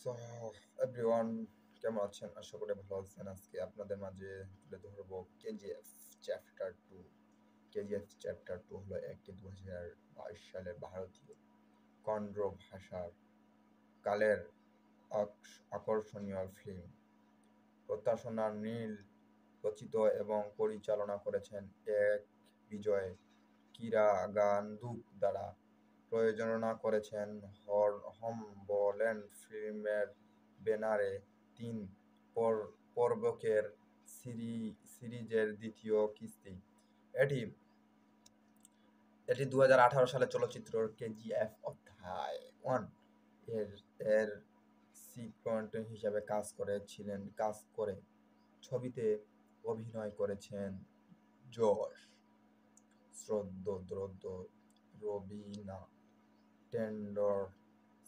So everyone, কেমন আছেন? আশা করি ভালো আছেন। আজকে আপনাদের মাঝে তুলে ধরবো চ্যাপ্টার 2। চ্যাপ্টার 2 হলো একটি 2022 সালের ভারতীয় কন্নড় ভাষার কালের আকর্ষণীয় ফিল্ম। প্রত্যাশা নীল রচিত এবং পরিচালনা করেছেন এক বিজয় কিরাগান্দুক দ্বারা। প্রযোজনা করেছেন হমবোল্যান্ড ফিল্মের ব্যানারে 3 পর্বকের সিরিজের দ্বিতীয় কিস্তি। এটি এটি 2018 সালে চলচ্চিত্র কেজিএফ অধ্যায় 1 এর এর সিক্যুয়েল হিসেবে কাজ করে ছবিতে অভিনয় করেছেন যশ, শ্রদ্ধেয় রবিনা টেন্ডর,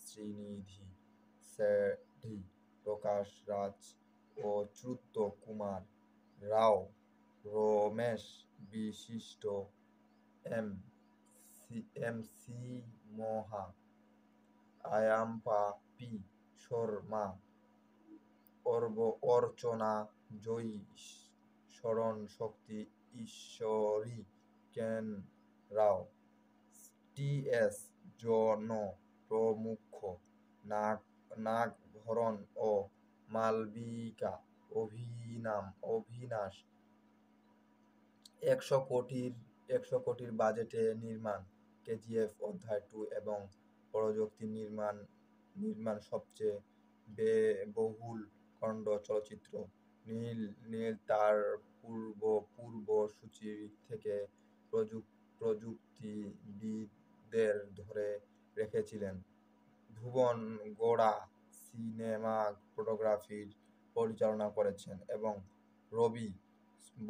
শ্রীনিধি শেঠি, প্রকাশ রাজ ও চ্যুত কুমার রাও, রমেশ বিশিষ্ট, এম সি মোহা, আয়াম্পা পি শর্মা, অর্চনা জয়ী, শরণ শক্তি ঈশ্বরী, কেন রাও, টি এস জন প্রমুখ। নাগভরণ ও মালবিকা অভিনাশ। 100 কোটির বাজেটে নির্মাণ কেজিএফ অধ্যায় 2 এবং প্রযুক্তি নির্মাণ সবচেয়ে ব্যয়বহুল কন্নড় চলচ্চিত্র। নীল তার পূর্বসূচি থেকে প্রযুক্তিবিদদের ধরে রেখেছিলেন। ভুবন গৌড়া সিনেমাটোগ্রাফির পরিচালনা করেছেন এবং রবি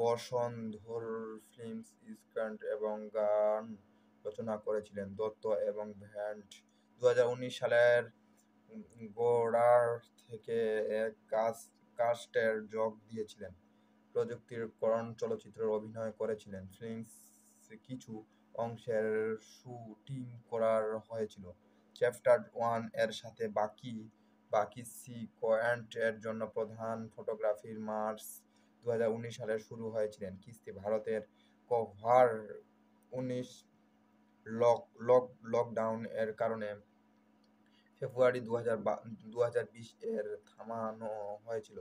বসন্ধর ফিল্ম স্ক্রিপ্ট এবং গান রচনা করেছিলেন। দত্ত এবং ভেন্ট 2019 সালের গোড়ার থেকে এক কাস্টের যোগ দিয়েছিলেন। প্রযুক্তিকরণ চলচ্চিত্রে অভিনয় করেছিলেন। কিছু অংশের শুটিং করা হয়েছিল চ্যাপ্টার 1 এর সাথে। বাকি সিকোয়েন্ট এর জন্য প্রধান ফটোগ্রাফি মার্চ 2019 সালে শুরু হয়েছিল। কিস্তি ভারতের কোভিড-19 লকডাউন এর কারণে ফেব্রুয়ারি 2020 এর থামানো হয়েছিল।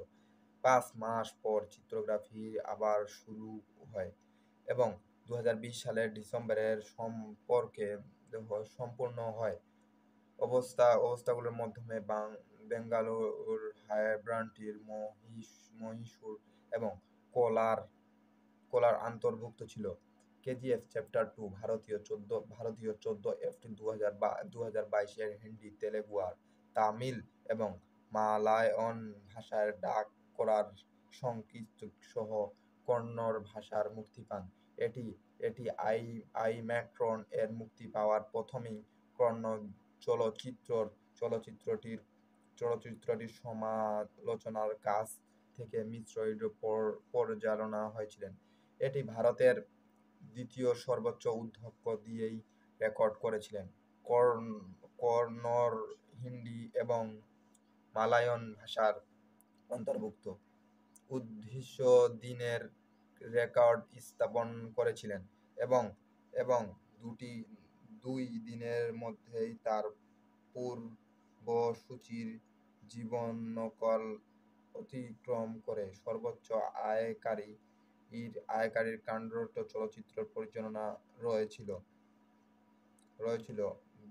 5 মাস পর চিত্রগ্রাফি আবার শুরু হয় এবং 2020 সালের ডিসেম্বরে সম্পূর্ণ হয়। অবস্থাগুলোর মাধ্যমে বেঙ্গালুরু, হায়দ্রাবাদ, মহীশূর এবং কোলার অন্তর্ভুক্ত ছিল। কেজিএফ চ্যাপ্টার 2 ভারতীয় 14 এপ্রিল 2022 এর হিন্দি, তেলেগু আর তামিল এবং মালায়ালাম ভাষায় ডাব করার সংস্কৃত সহ কন্নড় ভাষায় মুক্তি পান। এটি আইম্যাক্রন এর মুক্তি পাওয়ার প্রথমই কন্নড় চলচ্চিত্র। চলচ্চিত্রটির সমালোচনার কাছ থেকে মিশ্র পর্যালোচনা হয়েছিল। এটি ভারতের দ্বিতীয় সর্বোচ্চ উদ্ধৃত দিয়েই রেকর্ড করেছিলেন। কন্নড়, হিন্দি এবং মালায়ালাম ভাষার অন্তর্ভুক্ত উদ্দেশ্য দিনের রেকর্ড স্থাপন করেছিলেন এবং 2 দিনের মধ্যেই তার পূর্বসূচির জীবনকাল অতিক্রম করে সর্বোচ্চ আয়কারী কন্নড় চলচ্চিত্র পরিচালনা রয়েছিল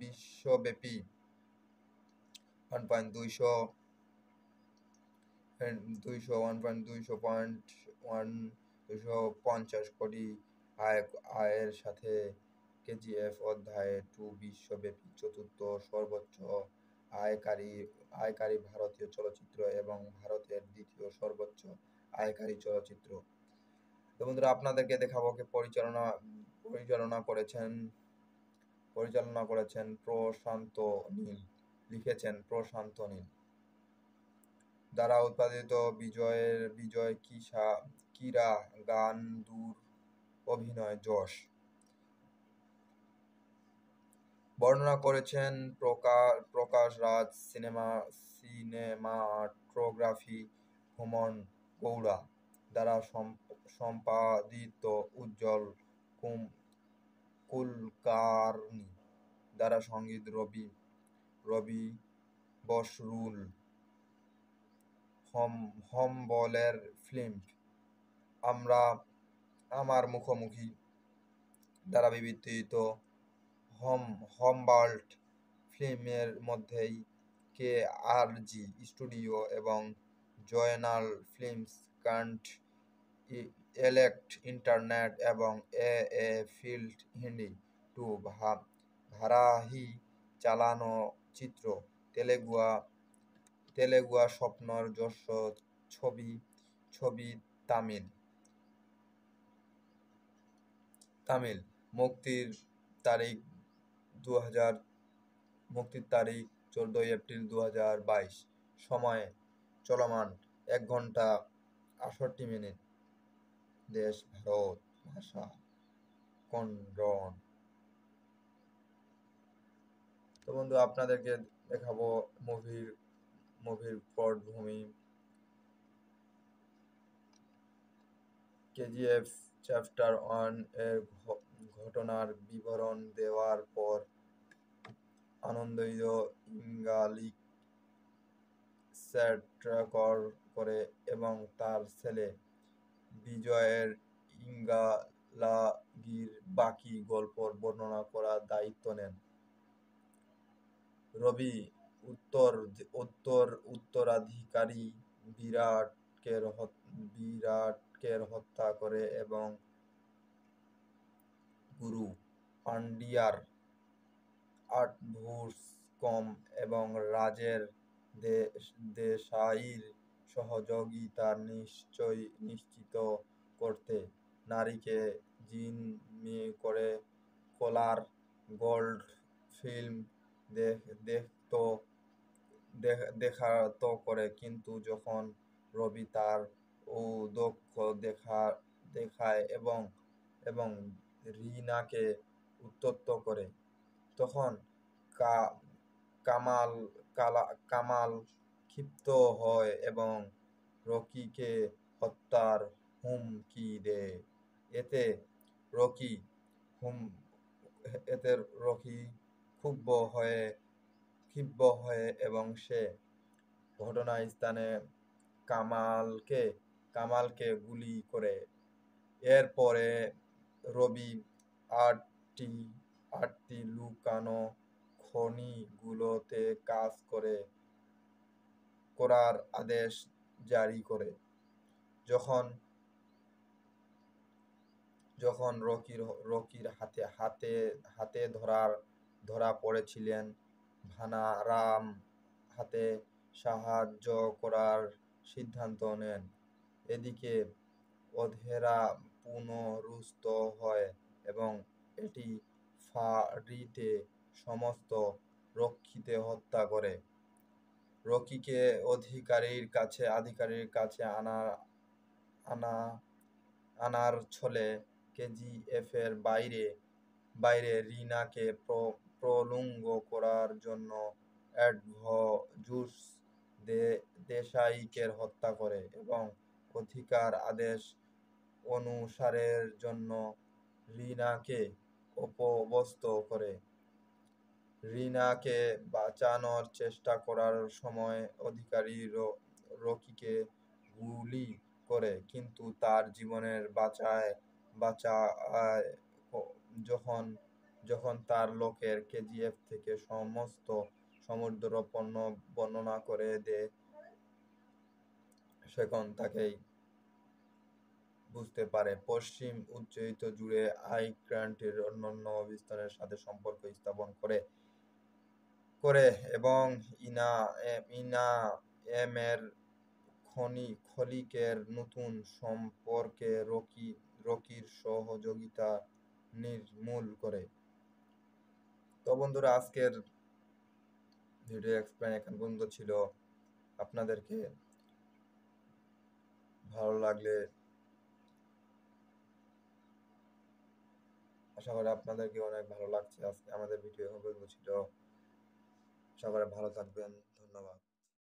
বিশ্বব্যাপী 250 কোটি আয়ের সাথে কেজিএফ অধ্যায় 2 বিশ্বব্যাপী চতুর্থ সর্বোচ্চ আয়কারী ভারতীয় চলচ্চিত্র এবং ভারতের দ্বিতীয় সর্বোচ্চ আয়কারী চলচ্চিত্র। তো বন্ধুরা, আপনাদেরকে দেখাবো পরিচালনা করেছেন প্রশান্ত নীল, লিখেছেন প্রশান্ত নীল, দ্বারা উৎপাদিত বিজয় কিরাগান্দুর, অভিনয় যশ, বর্ণনা করেছেন প্রকাশ রাজ, সিনেমাটোগ্রাফি ভুমন গৌড়া দ্বারা সম্পাদিত, উজ্জ্বল কুলকার্নি দ্বারা সঙ্গীত রবি বসরুল, হম্বলের ফিল্ম আমার মুখোমুখি দ্বারা বিবর্তিত, হম্বাল্ট ফিল্মের মধ্যেই KRG স্টুডিও এবং জয়নাল ফিল্মস, কান্ট এলেক্ট ইন্টারনেট এবং এ ফিল্ড হিন্দি টু ভারাহি চালানো চিত্র, তেলেগুয়া স্বপ্নর যশ ছবি তামিল মুক্তির তারিখ 14 এপ্রিল 2022। সময় চলমান 1 ঘন্টা 68 মিনিট। দেশ ভারত। ভাষা কন্নড়। তো বন্ধু, আপনাদেরকে দেখাবো মুভির পটভূমি। KGF চ্যাপ্টার 1 এর ঘটনার বিবরণ দেওয়ার পর আনন্দইয় ইঙ্গালিক সেট করে এবং তার ছেলে বিজয়ের ইঙ্গালাগির বাকি গল্প বর্ণনা করার দায়িত্ব নেন। রবি উত্তরাধিকারী বিরাটকের হত্যা করে এবং গুরু পান্ডিয়ার আটভুজকম এবং রাজের দেশাইর সহযোগিতা নিশ্চিত করতে নারীকে জিম্মি করে কোলার গোল্ড ফিল্ম দেখাত করে। কিন্তু যখন রবি তার ঔদক্য দেখায় এবং রিনাকে উত্ত্যক্ত করে, তখন কামাল ক্ষিপ্ত হয় এবং রকিকে হত্যার হুমকি দেয়। এতে রকি ক্ষুব্ধ হয় এবং সে ঘটনাস্থানে কামালকে গুলি করে। এরপরে রবি আটটি লুকানো খনিগুলোতে কাজ করার আদেশ জারি করে। যখন রকির হাতে ধরা পড়েছিলেন, ভানারাম হাতে সাহায্য করার সিদ্ধান্ত নেন। এদিকে অধেরা পুনরুত্থিত হয় এবং এটি ফাঁড়িতে সমস্ত রক্ষীকে হত্যা করে। রকিকে আধিকারির কাছে আনার ছলে KGF-এর বাইরে রিনাকে প্রলুব্ধ করার জন্য অ্যাডভুজুস দেশাইকে হত্যা করে এবং অধিকার আদেশ অনুসারের জন্য রিনাকে অপদস্থ করে। রিনাকে বাঁচানোর চেষ্টা করার সময় অধিকারী রকিকে গুলি করে, কিন্তু তার জীবনের বাঁচায় যখন তার লোকের KGF থেকে সমস্ত সমুদ্র পণ্য বর্ণনা করে দেয়, সেখন তাকেই বুঝতে পারে পশ্চিম উচ্চায়িত জুড়ে আই-ক্রান্তির অন্যান্য অবস্থানের সাথে সম্পর্ক স্থাপন করে এবং ইনাএমের খলিকের নতুন সম্পর্কে রকির সহযোগিতা নির্মূল করে। তো বন্ধুরা, আজকের ভিডিও এক্সপ্লেন এখান পর্যন্ত ছিল। আপনাদেরকে ভালো লাগলে আশা করি আপনাদেরকে অনেক ভালো লাগছে। আজকে আমাদের ভিডিও ছিল। আশা করি ভালো থাকবেন। ধন্যবাদ।